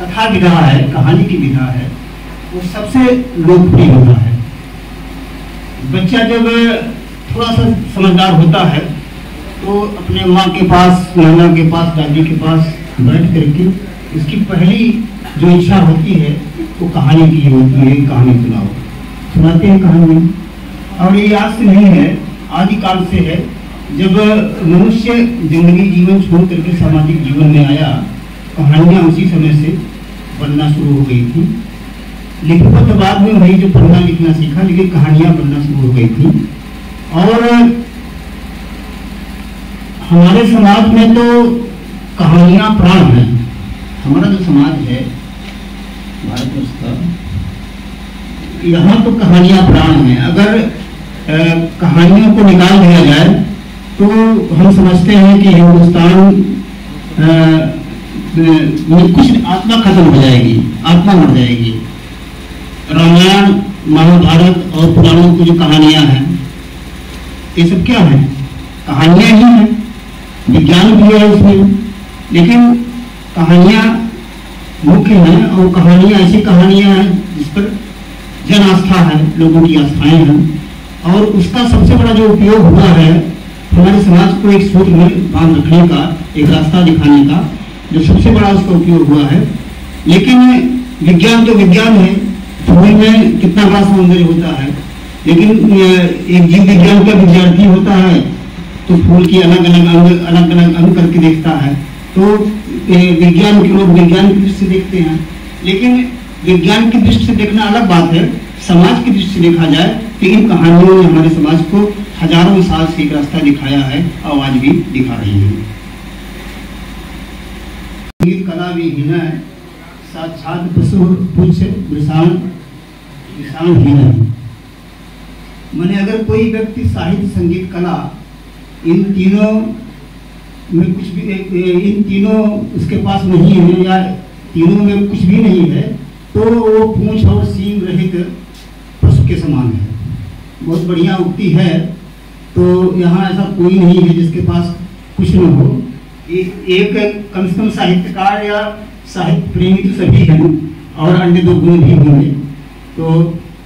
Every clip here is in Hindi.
कथा विधा है, कहानी की विधा है, वो सबसे लोकप्रिय विधा है। बच्चा जब थोड़ा सा समझदार होता है तो अपने माँ के पास, नाना के पास, दादी के पास बैठ करके उसकी पहली जो इच्छा होती है वो कहानी की होती है। कहानी सुनाओ, सुनाते हैं कहानी। और ये आज से नहीं है, आदिकाल से है। जब मनुष्य जिंदगी जीवन छोड़ करके सामाजिक जीवन में आया, कहानियाँ उसी समय से बनना शुरू हो गई थी। लेखकों तो बाद में वही जो पढ़ना लिखना सीखा, लेकिन कहानियाँ बनना शुरू हो गई थी। और हमारे समाज में तो कहानियाँ प्राण है। हमारा जो समाज है भारतवर्ष का, यहाँ तो कहानियाँ प्राण हैं। अगर कहानियों को निकाल दिया जाए तो हम समझते हैं कि हिंदुस्तान में कुछ आत्मा खत्म हो जाएगी, आत्मा मर जाएगी। रामायण, महाभारत और पुराणों की जो कहानियाँ हैं, ये सब क्या है? कहानियाँ ही हैं। विज्ञान भी है उसमें, लेकिन कहानियाँ मुख्य हैं। और कहानियाँ ऐसी कहानियाँ हैं जिस पर जन आस्था है, लोगों की आस्थाएं हैं। और उसका सबसे बड़ा जो उपयोग हुआ है हमारे समाज को एक सूत्र में बांध रखने का, एक रास्ता दिखाने का, जो सबसे बड़ा उसका उपयोग हुआ है। लेकिन विज्ञान तो विज्ञान है, फूल में कितना बड़ा सौंदर्य होता है, लेकिन एक जीव विज्ञान का विद्यार्थी होता है तो फूल की अलग अलग अंग करके देखता है। तो विज्ञान के लोग विज्ञान की दृष्टि से देखते हैं, लेकिन विज्ञान की दृष्टि से देखना अलग बात है। समाज की दृष्टि से देखा जाए तो इन कहानियों ने हमारे समाज को हजारों साल से एक रास्ता दिखाया है और आज भी दिखा रही है। संगीत कला भी हीना है, साक्षात पशु पुच्छ विषाण हीना है। मैंने अगर कोई व्यक्ति साहित्य, संगीत, कला, इन तीनों में कुछ भी, इन तीनों उसके पास नहीं है या तीनों में कुछ भी नहीं है, तो वो पूंछ और सींग रहित पशु के समान है। बहुत बढ़िया उक्ति है। तो यहाँ ऐसा कोई नहीं है जिसके पास कुछ न हो। एक कम से कम साहित्यकार या साहित्य प्रेमी तो सभी हैं, और अन्य दो गुण भी होंगे। तो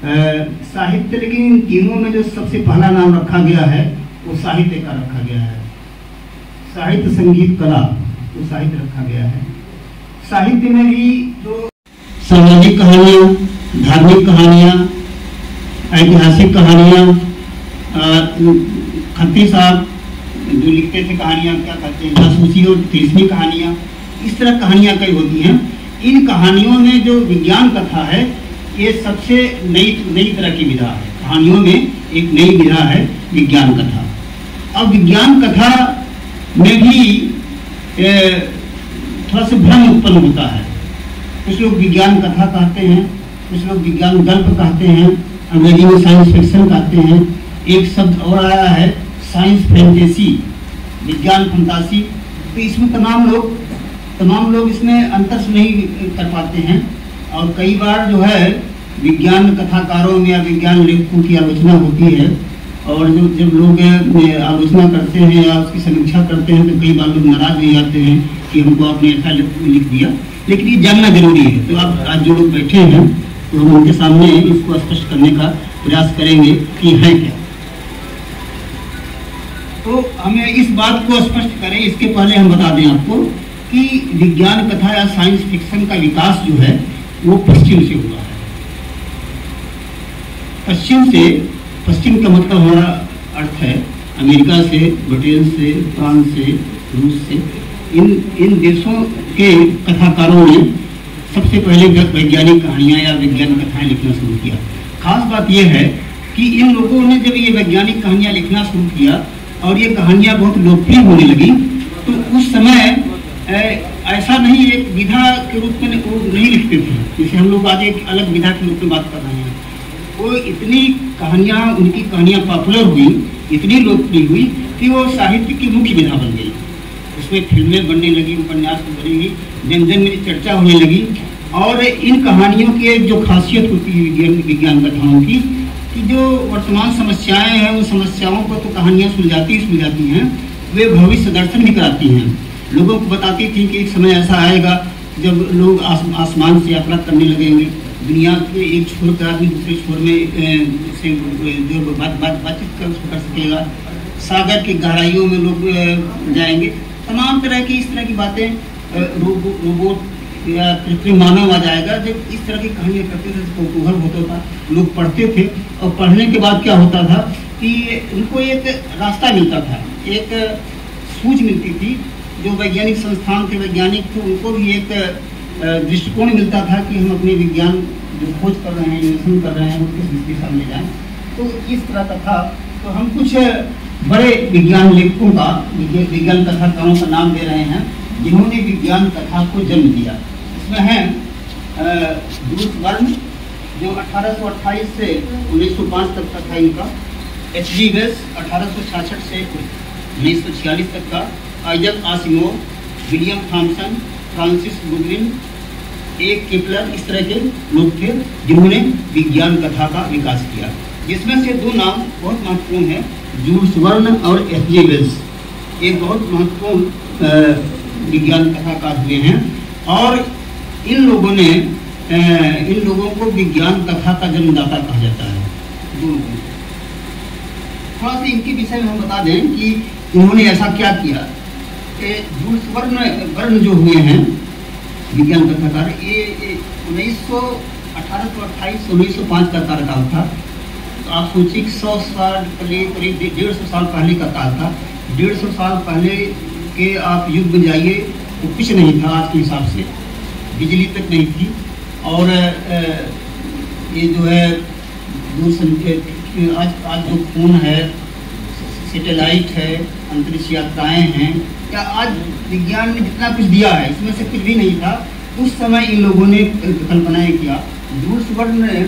साहित्य, लेकिन इन तीनों में जो सबसे पहला नाम रखा गया है वो साहित्य का रखा गया है। साहित्य, संगीत, कला, तो साहित्य रखा गया है। साहित्य में भी जो सामाजिक कहानियाँ, धार्मिक कहानियाँ, ऐतिहासिक कहानियाँ, खत्री साहब जो लिखते थे कहानियाँ, क्या कहते हैं, जासूसी और तिरस्मी कहानियाँ, इस तरह कहानियाँ कई होती हैं। इन कहानियों में जो विज्ञान कथा है, ये सबसे नई तरह की विधा है। कहानियों में एक नई विधा है विज्ञान कथा। अब विज्ञान कथा में भी थोड़ा सा भ्रम उत्पन्न होता है। कुछ लोग विज्ञान कथा कहते हैं, कुछ लोग विज्ञान गल्प कहते हैं, अंग्रेजी में साइंस फिक्शन कहते हैं। एक शब्द और आया है साइंस फैंटेसी, विज्ञान फंतासी। तो इसमें तमाम लोग इसमें अंतर नहीं कर पाते हैं। और कई बार जो है विज्ञान कथाकारों में या विज्ञान लेखकों की आलोचना होती है, और जब लोग आलोचना करते हैं या उसकी समीक्षा करते हैं तो कई बार लोग नाराज हो जाते हैं कि हमको आपने ऐसा लिख दिया। लेकिन ये जानना जरूरी है। तो आप आज जो लोग बैठे हैं तो हम उनके सामने इसको स्पष्ट करने का प्रयास करेंगे कि है क्या। तो हमें इस बात को स्पष्ट करें, इसके पहले हम बता दें आपको कि विज्ञान कथा या साइंस फिक्शन का विकास जो है वो पश्चिम से हुआ है। पश्चिम का मतलब हमारा अर्थ है अमेरिका से, ब्रिटेन से, फ्रांस से, रूस से। इन देशों के कथाकारों ने सबसे पहले वैज्ञानिक कहानियाँ या विज्ञान कथाएं लिखना शुरू किया। खास बात यह है कि इन लोगों ने जब ये वैज्ञानिक कहानियाँ लिखना शुरू किया और ये कहानियाँ बहुत लोकप्रिय होने लगी, तो उस समय ऐसा नहीं एक विधा के रूप में वो नहीं लिखते थे, जैसे हम लोग आज एक अलग विधा के रूप में बात कर रहे हैं। वो इतनी कहानियाँ, उनकी कहानियाँ पॉपुलर हुई, इतनी लोकप्रिय हुई कि वो साहित्य की मुख्य विधा बन गई। उसमें फिल्में बनने लगी, उपन्यास बनेगी, जन जन में चर्चा होने लगी। और इन कहानियों की एक जो खासियत होती है विज्ञान कथाओं की, कि जो वर्तमान समस्याएं हैं उन समस्याओं को तो कहानियाँ सुलझाती हैं, वे भविष्य दर्शन भी कराती हैं। लोगों को बताती थी कि एक समय ऐसा आएगा जब लोग आसमान से यात्रा करने लगेंगे, दुनिया के एक छोर का आदमी दूसरे छोर में से जो बातचीत कर सकेगा, सागर की गहराइयों में लोग जाएंगे, तमाम तरह की इस तरह की बातें, रोबोट या कृत्रिम मानव आ जाएगा। जब इस तरह की कहानियाँ करते थे तो कौतूहल होता था, लोग पढ़ते थे, और पढ़ने के बाद क्या होता था कि उनको एक रास्ता मिलता था, एक सूझ मिलती थी। जो वैज्ञानिक संस्थान के वैज्ञानिक थे उनको भी एक दृष्टिकोण मिलता था कि हम अपने विज्ञान जो खोज कर रहे हैं, अन्वेषण कर रहे हैं, वो किस दिशा में जाएं। तो इस तरह का था। तो हम कुछ बड़े विज्ञान लेखकों का, विज्ञान कथाकारों का नाम दे रहे हैं जिन्होंने विज्ञान कथा को जन्म दिया। इसमें है ब्रूस वर्न, जो 1828 से 1905 तक का था इनका। H.G. वेल्स 1866 से 1946 तक का। Isaac Asimov, William Thomson, Francis Goodwin, A Kepler, इस तरह के लोग थे जिन्होंने विज्ञान कथा का विकास किया। जिसमें से दो नाम बहुत महत्वपूर्ण है, जूल्स वर्न और H.G. वेल्स। ये बहुत महत्वपूर्ण विज्ञान कथाकार हुए हैं, और इन लोगों को विज्ञान कथा का जन्मदाता कहा जाता है। थोड़ा सा इनके विषय में हम बता दें कि इन्होंने ऐसा क्या किया। जूल्स वर्न जो हुए हैं विज्ञान कथाकार, ये 1828 से 1905 का कार्यकाल था। तो आप सोचिए 100 साल पहले, करीब 150 साल पहले का काल था। 150 साल पहले के आप युग में जाइए तो कुछ नहीं था आज के हिसाब से, बिजली तक नहीं थी, और ये जो है आज जो फोन है, सैटेलाइट है, अंतरिक्ष यात्राएं हैं, या आज विज्ञान ने जितना कुछ दिया है इसमें से कुछ भी नहीं था। उस समय इन लोगों ने कल्पनाएं किया। जूल्स वर्न ने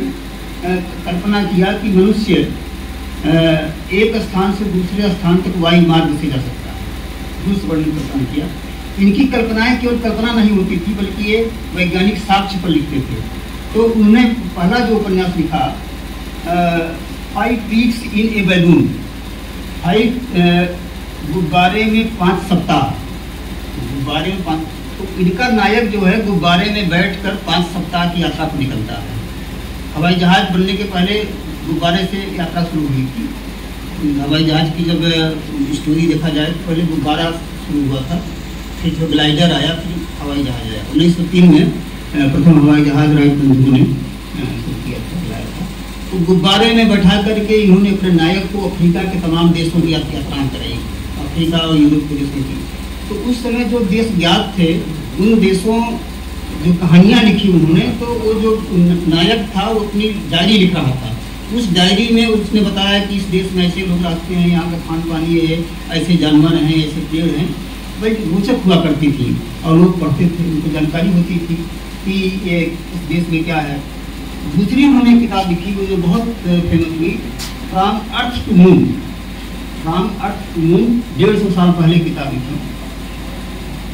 कल्पना किया कि मनुष्य एक स्थान से दूसरे स्थान तक वायु मार्ग से जा सकता है। जूल्स वर्न ने कल्पना किया। इनकी कल्पनाएं केवल कल्पना नहीं होती थी, बल्कि ये वैज्ञानिक साक्ष्य पर लिखते थे। तो उन्होंने पहला जो उपन्यास लिखा, 5 वीक्स इन ए बैलून, 5 गुब्बारे में 5 सप्ताह, गुब्बारे में 5। तो इनका नायक जो है गुब्बारे में बैठकर 5 सप्ताह की यात्रा पर निकलता है। हवाई जहाज बनने के पहले गुब्बारे से यात्रा शुरू हुई थी। हवाई जहाज की जब स्टोरी देखा जाए तो पहले गुब्बारा शुरू हुआ था, फिर जो ग्लाइडर आया, फिर हवाई जहाज आया। 1903 में प्रथम हवाई जहाज राइट बंधुओं ने शुरू किया था, चलाया था। तो गुब्बारे में बैठा करके इन्होंने अपने नायक को अफ्रीका के तमाम देशों की यात्राएं कराई, अफ्रीका और यूरोप के देशों की। तो उस समय जो देश ज्ञात थे, उन देशों जो कहानियाँ लिखी उन्होंने, तो वो जो नायक था वो अपनी डायरी लिख रहा था। उस डायरी में उसने बताया कि इस देश में ऐसे लोग रहते हैं, यहाँ का खान पान ये है, ऐसे जानवर हैं, ऐसे पेड़ हैं, बड़ी रोचक हुआ करती थी, और लोग पढ़ते थे, उनको जानकारी होती थी कि ये इस देश में क्या है। दूसरी उन्होंने किताब लिखी जो बहुत फेमस हुई, from earth to moon. From earth to moon 150 साल पहले किताब लिखी,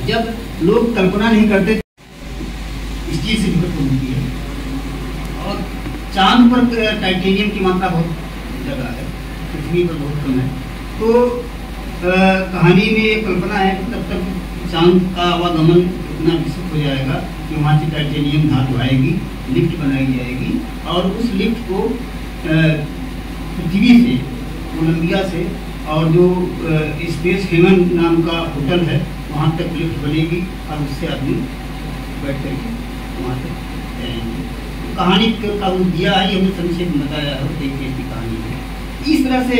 जब लोग कल्पना नहीं करते इस चीज से दिक्कत होती है। और चांद पर टाइटेनियम की मात्रा बहुत ज़्यादा है, पृथ्वी पर बहुत कम है। तो कहानी में कल्पना है कि तब तक चांद का आवागमन इतना विकसित हो जाएगा कि वहाँ से टाइटेनियम धातु आएगी, लिफ्ट बनाई जाएगी, और उस लिफ्ट को पृथ्वी से, कोलंबिया से, और जो स्पेस हेवन नाम का होटल है वहाँ तक लिफ्ट बनेगी, और उससे आदमी बैठ करके वहाँ तक जाएंगे। कहानी का वो दिया है, ये हमने संक्षेप में बताया है, देखिए इसकी कहानी है। इस तरह से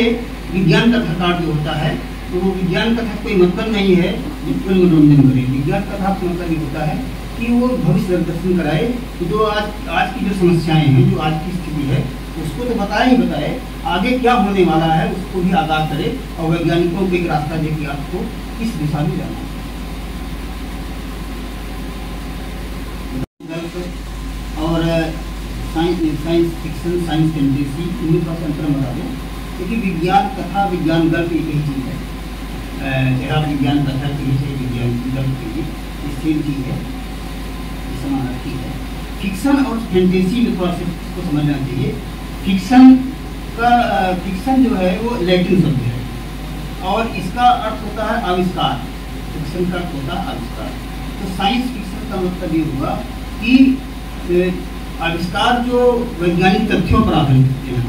विज्ञान कथाकार जो होता है, तो वो विज्ञान कथा कोई मतलब नहीं है जिसको मनोरंजन करे। विज्ञान कथा का मतलब ये होता है कि वो भविष्य दर्शन कराए, जो आज की जो समस्याएं हैं, जो आज की स्थिति है, उसको तो बताए ही बताए, आगे क्या होने वाला है उसको भी आगाह करे, और वैज्ञानिकों को एक रास्ता दे कि आपको किस दिशा में जाना है। और साइंस फिक्शन, साइंस फैंटेसी, इन्हीं का अंतर बता दें, क्योंकि विज्ञान कथा, विज्ञान गल्प एक ही चीज़ है। जहाँ विज्ञान कथा के लिए, विज्ञान गल्प के लिए स्थिर चीज़ है, समानार्थी है। फिक्शन और फैंटेसी में थोड़ा सा इसको समझना चाहिए। फिक्शन जो है वो लैटिन शब्द है, और इसका अर्थ होता है आविष्कार। फिक्शन का अर्थ होता है आविष्कार। तो साइंस फिक्शन का मतलब ये हुआ कि आविष्कार जो वैज्ञानिक तथ्यों पर आधारित होते हैं।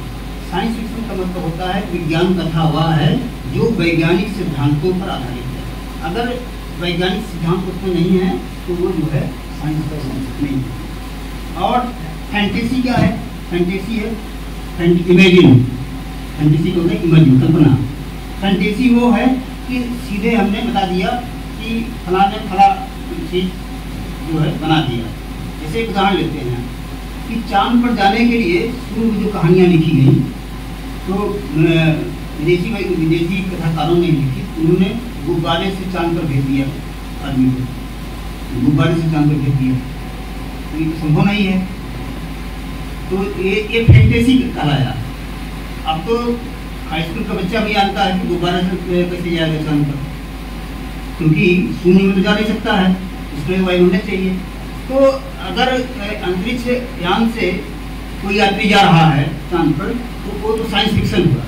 साइंस फिक्शन का मतलब होता है विज्ञान कथा वह है जो वैज्ञानिक सिद्धांतों पर आधारित है। अगर वैज्ञानिक सिद्धांत उसमें नहीं है तो वो जो है साइंस फिक्शन नहीं है। और फैंटेसी क्या है? फैंटेसी है इमेजिन, फैंटेसी को होता है इमेजिन, कल्पना। फैंटेसी वो है कि सीधे हमने बता दिया कि फला ने फला चीज जो है बना दिया। जैसे एक उदाहरण लेते हैं कि चांद पर जाने के लिए शुरू में जो कहानियाँ लिखी गई तो विदेशी कथाकारों ने लिखी। उन्होंने गुब्बारे से चांद पर भेज दिया आदमी को, गुब्बारे से चांद पर भेज दिया, तो ये संभव नहीं है। तो ये फैंटेसी कहलाया। अब तो हाई स्कूल का बच्चा भी जानता है कि गुब्बारे से कैसे जाएगा चांद पर, क्योंकि शून्य में तो जा नहीं सकता है, उसमें वायुमंडल चाहिए। तो अगर अंतरिक्ष यान से कोई यात्री जा रहा है चांद पर तो वो तो साइंस फिक्शन हुआ।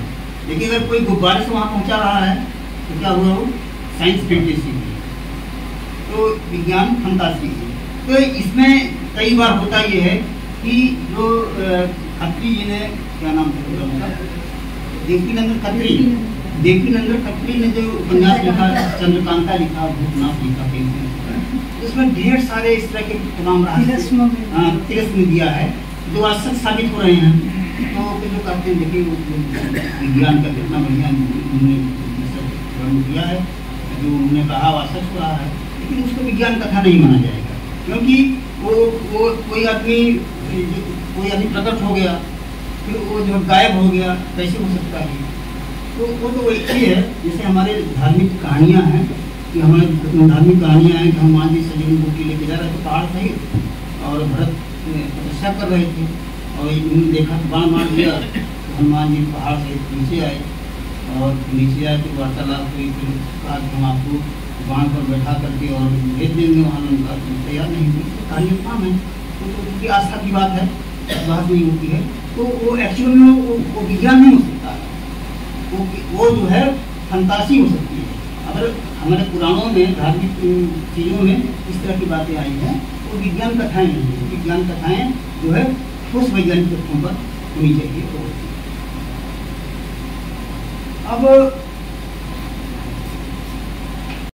लेकिन अगर कोई गुब्बारे से वहाँ पहुँचा रहा है तो क्या हुआ? वो साइंस फैंटेसी हुई। तो विज्ञान फंतासी है। तो इसमें कई बार होता ये है कि जो खत्री जी ने, क्या नाम था, देवकीनंदन खत्री ने जो उपन्यास लिखा, चंद्रकांता लिखा, भूतनाथ लिखा, उसमें ढेर सारे इस तरह के तमाम तिरस्म दिया है जो आज सच साबित हो रहे हैं। तो फिर जो कहते हैं देखिए विज्ञान का कितना बढ़िया उन्होंने दिया है, जो उन्होंने कहा वह सच हो रहा है, लेकिन उसको विज्ञान कथा नहीं माना जाएगा। क्योंकि वो कोई आदमी प्रकट हो गया फिर वो जो गायब हो गया, कैसे हो सकता है? तो वो तो वही है जैसे हमारे धार्मिक कहानियाँ हैं कि हमारे धार्मिक कहानियाँ हैं कि हनुमान जी सजीवन बूटी लेके जा रहे थे पहाड़ सहित और भरत तपस्या कर रहे थे और इन्होंने देखा तो बाण मार दिया, तो हनुमान जी पहाड़ सहित नीचे आए और नीचे आए तो वार्तालाप हुई। फिर कहा कि हम आपको बाण पर बैठा करके और भेज देंगे वहाँ, उनका तैयार नहीं हुई। तो कहानी काम है, तो उनकी आस्था की बात है, बात नहीं होती है। तो वो एक्चुअल में वो विज्ञान नहीं हो सकता है, वो जो है फंतासी हो सकती है। अगर हमारे पुराणों में धार्मिक चीज़ों में इस तरह की बातें आई हैं तो विज्ञान कथाएं नहीं है। विज्ञान कथाएं जो है ठोस वैज्ञानिक तथ्यों पर होनी चाहिए। अब